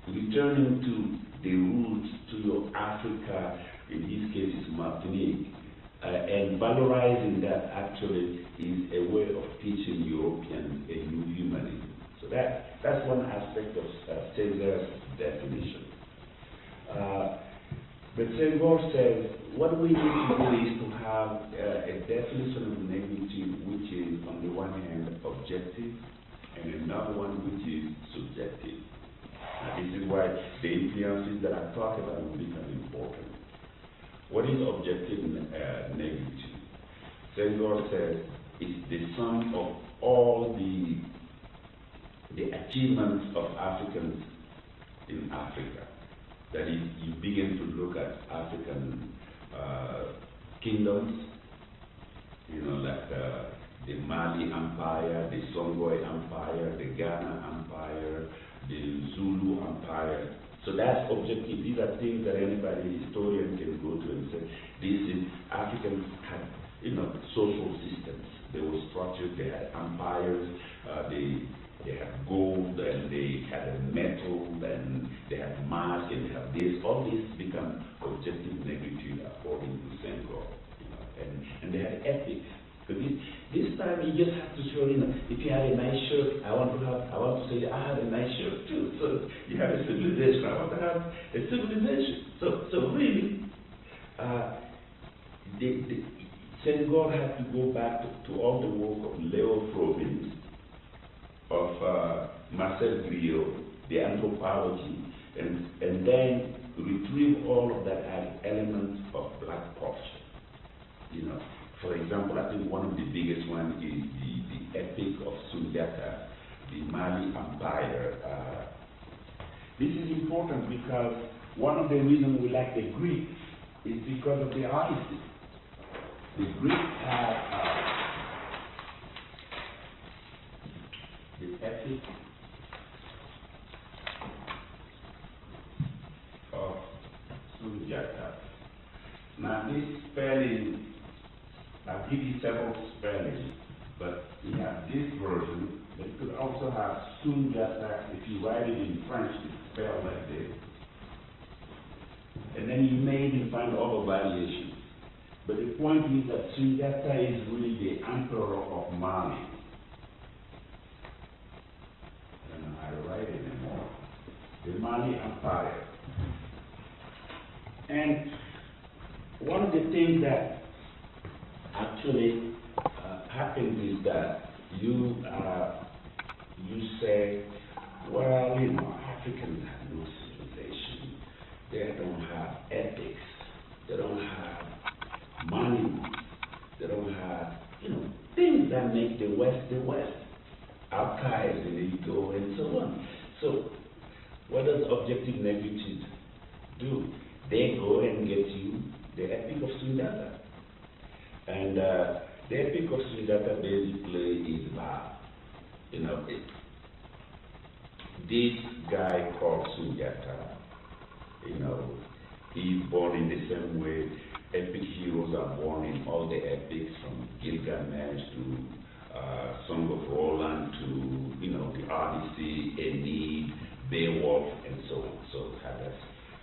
returning to the roots, to your Africa, in this case it's Martinique, and valorizing that actually is a way of teaching Europeans a new humanism. So that's one aspect of Césaire's definition. But Senghor says, what we need to do is to have a definition of negritude which is, on the one hand, objective, and another one which is subjective. This is why the influence what is objective negritude? Senghor says it's the sum of all the achievements of Africans in Africa. That is, you begin to look at African kingdoms, you know, like the Mali Empire, the Songhai Empire, the Ghana Empire, the Zulu Empire. So that's objective. These are things that anybody, historian, can go to and say, this is, Africans had, you know, social systems. They were structured, they had empires, they had gold, and they had metal, and they had mask, and they have this. All this become objective negritude according to Senghor, you know, and they had ethics. Because this time you just have to show, you know, if you have a nice shirt, I want to say I have a nice shirt too. So you have a civilization. I want to have a civilization. So really, Senghor had to go back to all the work of Leo Frobins, of Marcel Griot, the anthropology, and then retrieve all of that as elements of black culture. You know, for example, I think one of the biggest ones is the epic of Sundiata, the Mali Empire. This is important because one of the reasons we like the Greeks is because of the Odyssey. The Greeks had the epic of Sundiata. Now this spelling, I'll give you several spellings, but we have this version, but you could also have Sundiata. If you write it in French, it's spelled like this. And then you may even find other variations. But the point is that Sundiata is really the emperor of Mali. And I write it anymore. The Mali Empire. And one of the things that actually happens is that you say, well, you know, Africans have no civilization. They don't have ethics. They don't have money. They don't have, you know, things that make the West, archives and ego and so on. So what does objective negritude do? They go and get you the Epic of Sundiata. And the Epic of Sundiata basically is about, you know, this guy called Sundiata, you know, he's born in the same way epic heroes are born in all the epics, from Gilgamesh to Song of Roland to, you know, the Odyssey, Aeneid, Beowulf, and so on. So it has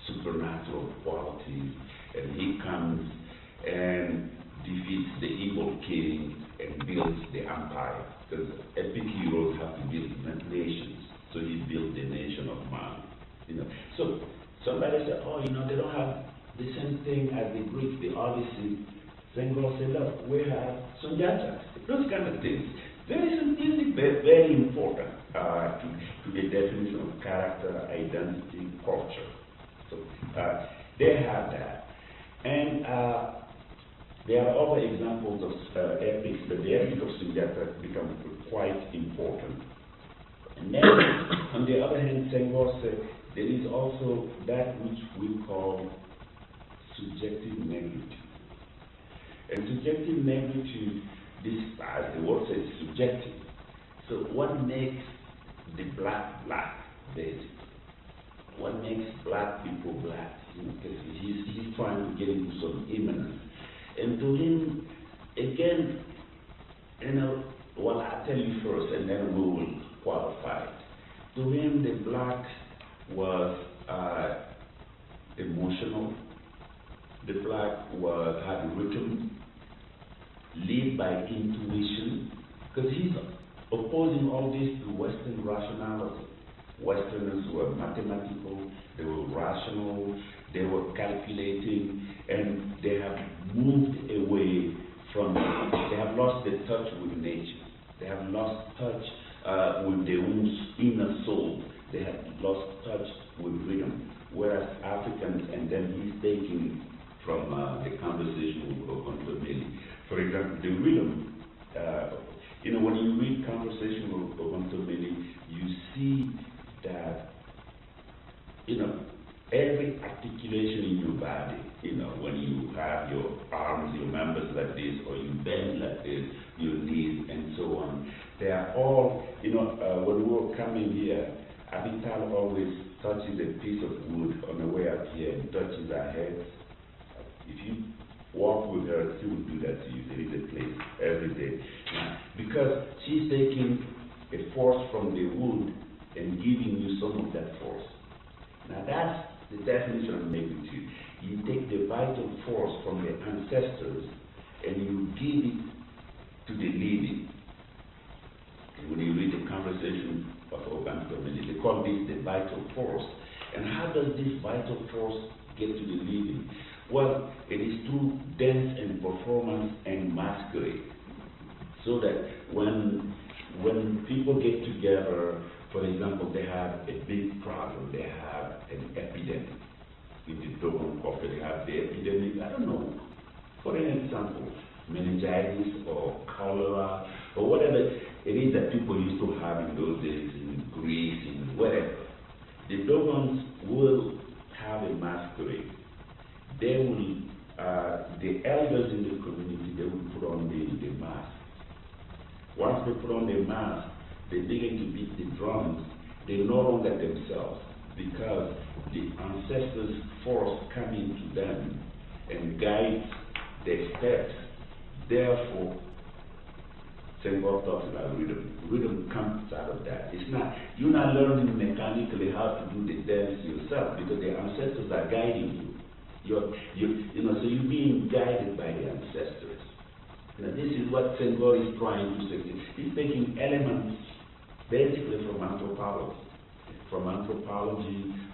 supernatural qualities, and he comes and defeats the evil king and builds the empire. Because epic heroes have to build nations, so he built the nation of Mali. You know, so somebody said, oh, you know, they don't have the same thing as the Greeks, the Odyssey. Senghor said, look, we have Sundiata. Those kind of things. Very simplistic, but very important to the definition of character, identity, culture. So they have that. And there are other examples of epics, but the epic of Sundiata becomes quite important. And then, on the other hand, Senghor said, there is also that which we call subjective negritude. And subjective negritude, this, as the word says, subjective. So what makes the black black, basically? What makes black people black? Because he's trying to get into some immanence. And to him, again, you know, well, I'll tell you first, and then we will qualify it. To him, the black was emotional. The black had rhythm, led by intuition, because he's opposing all this to Western rationality. Westerners were mathematical, they were rational, they were calculating, and they have moved away from, they have lost the touch with nature. They have lost touch with their own inner soul. They have lost touch with rhythm. Whereas Africans, and then he's taking from example, the rhythm. You know, when you read Conversation of Obantomele, you see that, you know, every articulation in your body, you know, when you have your arms, your members like this, or you bend like this, your knees, and so on, they are all, you know, when we were coming here, Avital always touches a piece of wood on the way up here and touches her head. If you walk with her, she will do that to you. There is a place every day. Now, because she's taking a force from the wood and giving you some of that force. Now that's the definition of Négritude. You take the vital force from the ancestors and you give it to the living. And when you read the Conversation of Obantomele, they call this the vital force. And how does this vital force get to the living? Well, it is through dance and performance and masquerade. So that when people get together, for example, they have a big problem, they have an epidemic. In the Dogon culture, they have the epidemic, I don't know, for an example, meningitis or cholera or whatever it is that people used to have in those days in Greece, in whatever. The Dogons will have a masquerade. They will, the elders in the community, they will put on the mask. Once they put on the mask, they begin to beat the drums. They're no longer themselves because the ancestors' force coming to them and guides their steps. Therefore, Senghor talks about rhythm. Rhythm comes out of that. It's not, you're not learning mechanically how to do the dance yourself because the ancestors are guiding you. You know, so you're being guided by the ancestors. Now this is what Senghor is trying to say. He's taking elements basically from anthropology,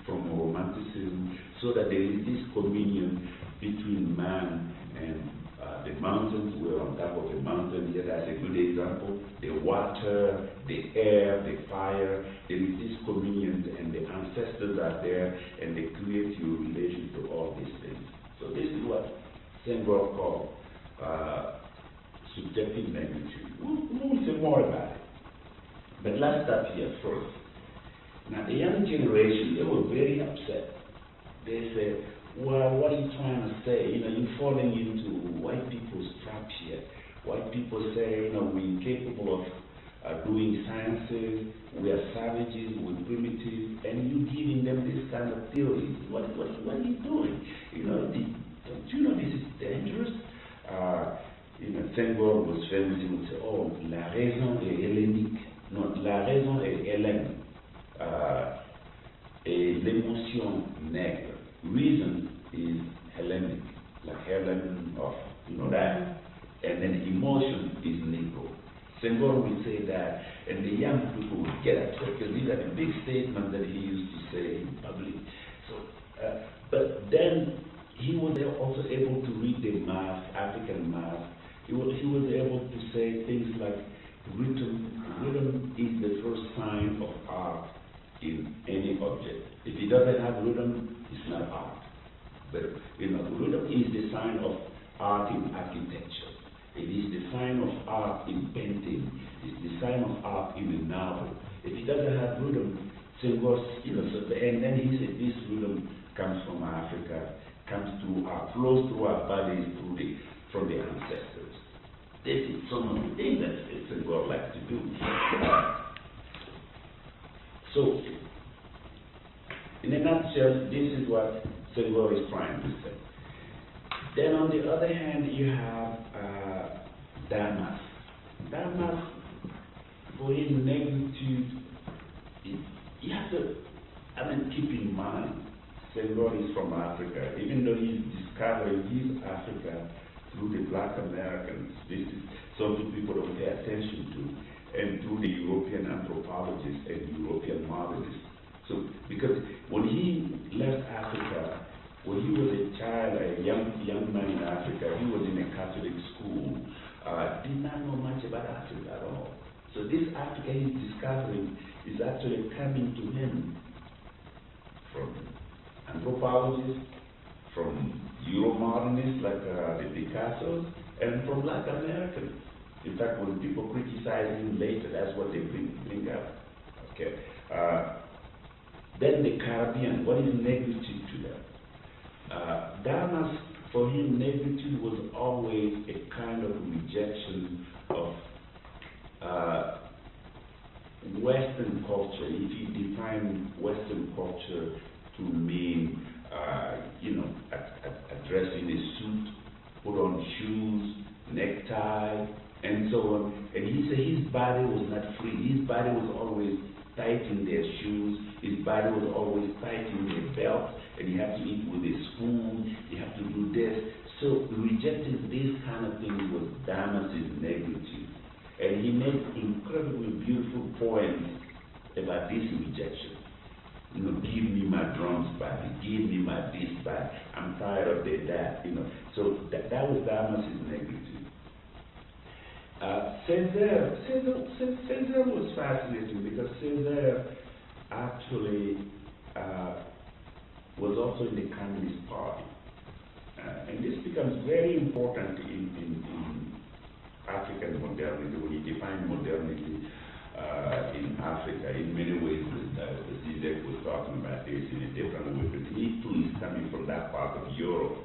from romanticism, so that there is this communion between man and the mountains. We're on top of a mountain here, that's a good example. The water, the air, the fire, there is this communion and the ancestors are there and they create your relation to all these things. So this is what Senghor called subjective Négritude. We'll say more about it. But let's start here first. Now the young generation, they were very upset. They said, well, what are you trying to say? You know, you're falling into white people's trap here. White people say, you know, we're incapable of doing sciences, we are savages, we're primitive, and you're giving them this kind of theories. What are you doing? You know, don't you know this is dangerous? You know, Senghor was famous, he would say, oh, la raison est hellénique. Non, la raison est hellène. Et l'émotion nègre. Reason is Hellenic, like Helen of, you know that, and then emotion is Negro. Senghor will say that, and the young people will get upset because these are the big statements that he used to say in public. So, but then he was also able to read the math, African math. He was able to say things like rhythm is the first sign of art in any object. If it doesn't have rhythm, it's not art. But you know, rhythm is the sign of art in architecture. It is the sign of art in painting. It's the sign of art in a novel. If it doesn't have rhythm, Senghor, you know, so, and then he said this rhythm comes from Africa, flows through our bodies from the ancestors. This is some of the things that Senghor likes to do. So, in a nutshell, this is what Senghor is trying to say. Then on the other hand, you have Damas. Damas, for him, Négritude, you have to, keep in mind, Senghor is from Africa. Even though he's discovering his Africa through the Black Americans, this is something people don't pay attention to, and through the European anthropologists and European modernists. So, because when he left Africa, when he was a child, a young man in Africa, he was in a Catholic school, did not know much about Africa at all. So this Africa he's discovering is actually coming to him from anthropologists, from Euro-modernists like the Picassos, and from Black Americans. In fact, when people criticize him later, that's what they bring up. Okay. Then the Caribbean, what is Négritude to them? Ghana, for him, Négritude was always a kind of rejection of Western culture. If you define Western culture to mean, dressing a suit, put on shoes, necktie, and so on. And he said his body was not free. His body was always tight in their shoes. His body was always tight in their belt. And he had to eat with a spoon. He had to do this. So rejecting this kind of thing was Damas's Négritude. And he made incredibly beautiful poems about this rejection. You know, give me my drums back, give me my this back, I'm tired of that, you know. So that was Damas's Négritude. Césaire was fascinating because Césaire actually was also in the Communist Party. And this becomes very important in African modernity, when you define modernity in Africa. In many ways, Zizek was talking about this in a different way, but he too is coming from that part of Europe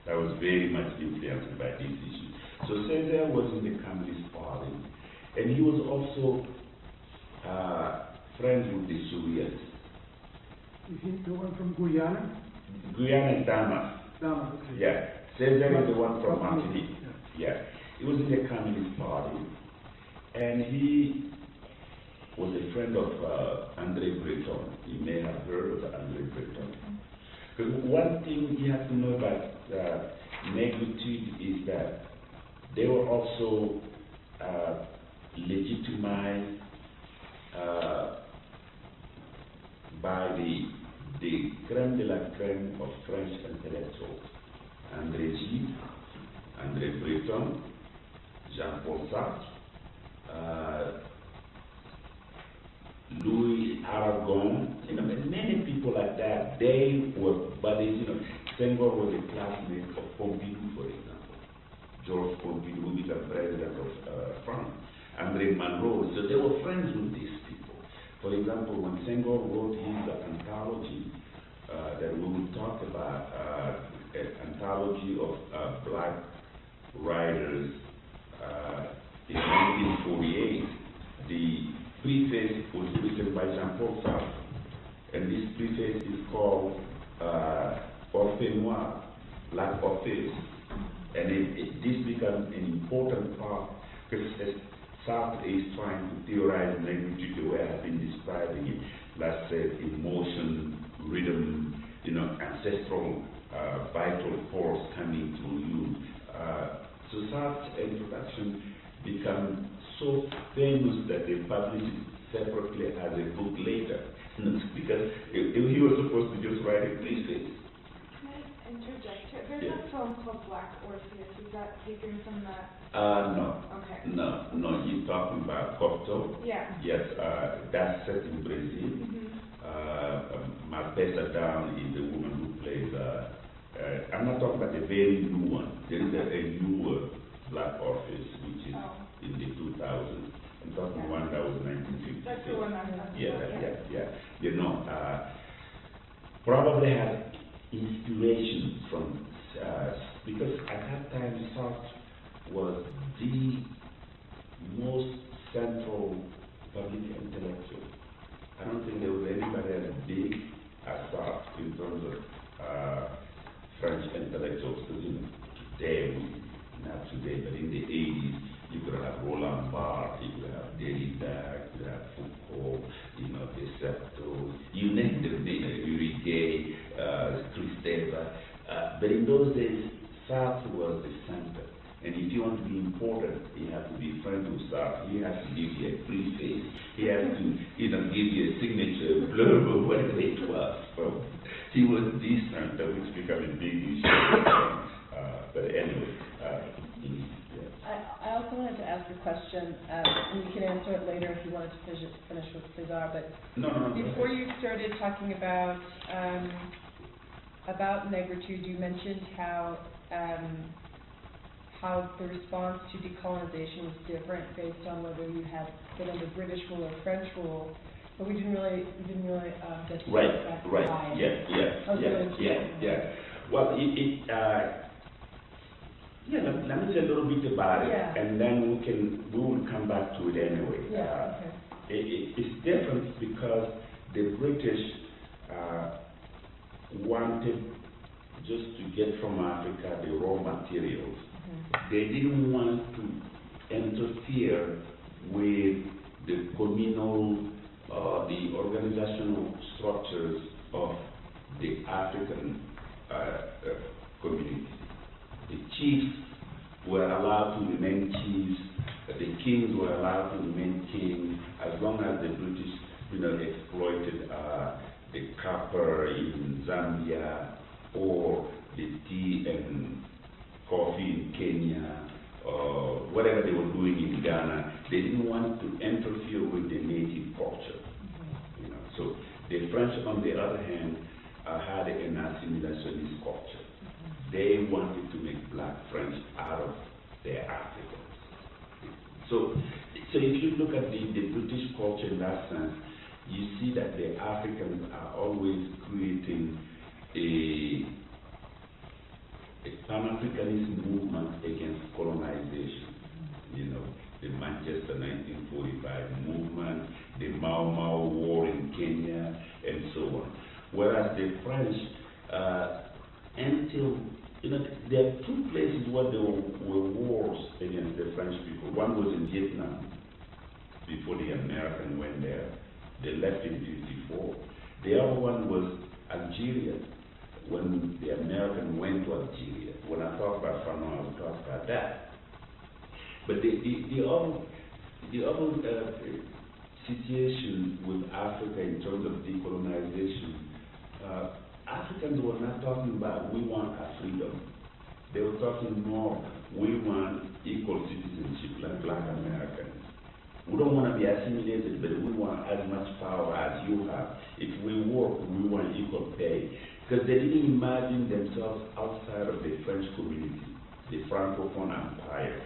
that was very much influenced by these issues. So Césaire was in the Communist Party, and he was also friends with the Surrealists. Is he the one from Guyana? Guyana and Damas. Damas, okay. Yeah. Césaire is the one from Martinique. Yeah. He was in the Communist Party, and he was a friend of André Breton. You may have heard of André Breton. Because one thing you have to know about Négritude is that they were also legitimized by the crème de la crème of French intellectuals. André Gide, André Breton, Jean-Paul Sartre, Louis Aragon, you know, many people like that. They were buddies, you know. Senghor was a classmate of Pompidou, for example. Georges Pompidou, who became president of France. André Malraux. So they were friends with these people. For example, when Senghor wrote his anthology that we will talk about, an anthology of black writers in 1948, the preface was written by Jean-Paul Sartre, and this preface is called Orphée Noire, Black Orpheus, and this becomes an important part because Sartre is trying to theorize Négritude the way I've been describing it. Let's say emotion, rhythm, you know, ancestral, vital force coming through you. So Sartre's introduction becomes so famous that they published it separately as a book later. Because he was supposed to just write a preface. Can I interject here? There's a film called Black Orpheus. Is that taken from that? No. Okay. No, you're talking about Cocteau. Yeah. Yes, that's set in Brazil. Marpesa Down is the woman who plays, I'm not talking about the very new one. There is a newer Black Orpheus, which is in the 2000s. I'm talking one that was 1956. That's the one I'm talking about. Yeah. You know, probably had inspiration from, because at that time Sartre was the most central public intellectual. I don't think there was anybody as big as Sartre in terms of French intellectuals. Because you know, today, not today, but in the 80s, you could have Roland Barthes, you could have Derrida, you could have Foucault, you know, Decepto, you name them, Uriquet, Kristeva. But in those days, Sartre was the center. And if you want to be important, you have to be friends with Sartre. He has to give you a preface. He has to, you know, give you a signature blurb or whatever it was. So he was the center, which became a big issue. But anyway, I also wanted to ask a question, and you can answer it later if you wanted to finish with César. But no, before you started talking about how the response to decolonization was different based on whether you had been under British rule or French rule, but we didn't really get to Right, that right, side. yeah. Well, let me say a little bit about it, Yeah. and then we will come back to it anyway. Yeah, okay. It's different because the British wanted just to get from Africa the raw materials. They didn't want to interfere with the communal, the organizational structures of the African community. The chiefs were allowed to remain chiefs, the kings were allowed to remain kings, as long as the British, exploited the copper in Zambia or the tea and coffee in Kenya, or whatever they were doing in Ghana. They didn't want to interfere with the native culture. So the French, on the other hand, had an assimilationist culture. They wanted to make black French out of their Africans. So if you look at the British culture in that sense, you see that the Africans are always creating a Pan-Africanist movement against colonization. The Manchester 1945 movement, the Mau Mau War in Kenya, and so on. Whereas the French, there are two places where there were wars against the French people. One was in Vietnam, before the American went there. They left in '54. The other one was Algeria, when the American went to Algeria. When I talk about Fanon, I will talk about that. But the other situation with Africa in terms of decolonization, Africans were not talking about we want our freedom. They were talking more, we want equal citizenship like black Americans. We don't want to be assimilated, but we want as much power as you have. If we work, we want equal pay. Because they didn't imagine themselves outside of the French community, the Francophone Empire.